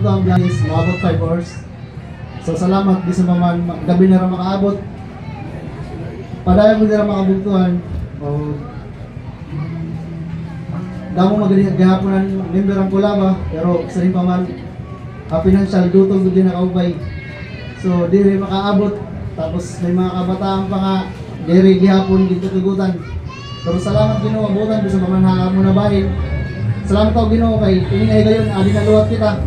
to ang biyahe is maabot 5 hours. So salamat di sa maman gabi na ra makaabot. Padayon mo dira makabugtuhan. O damo magaling gahaponan member ang kulaba pero sa rin pa man financial dutong gud din nakaubay. So diri makaabot tapos may mga kabataan pa nga diri gihapon dito tugutan. Pero salamat Ginoo abutan sa pamanhaga mo na bahin. Salamat taw Ginoo kay ini ay gayon adi na luwat kita.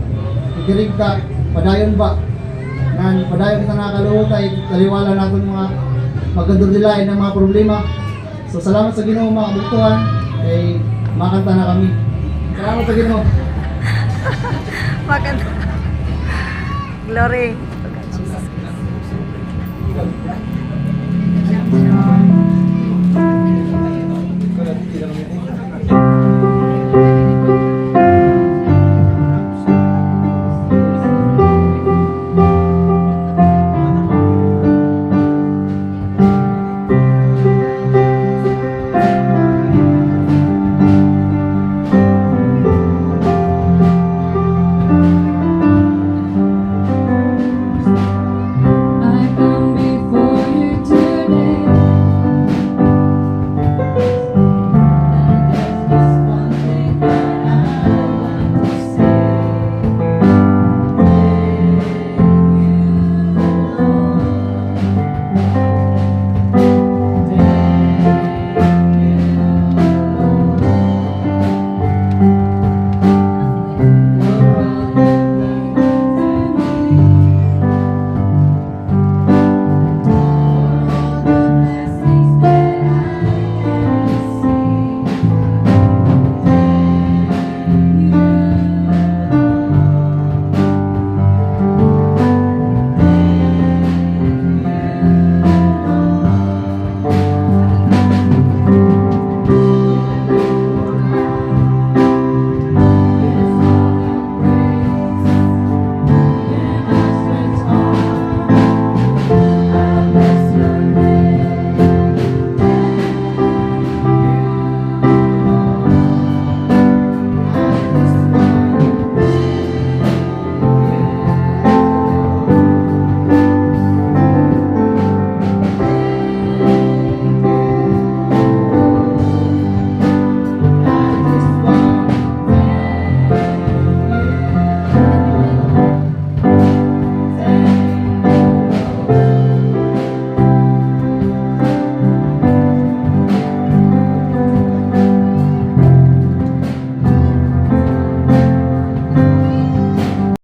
Ikirig ka padayon ba? Nan padayon kita nakaluhutay taliwala naton mga magdudulain ng mga problema. So salamat sa Ginoo mga kabuktuhan kay makanta na kami. Salamat sa Ginoo. Makanta. Glory. Jesus.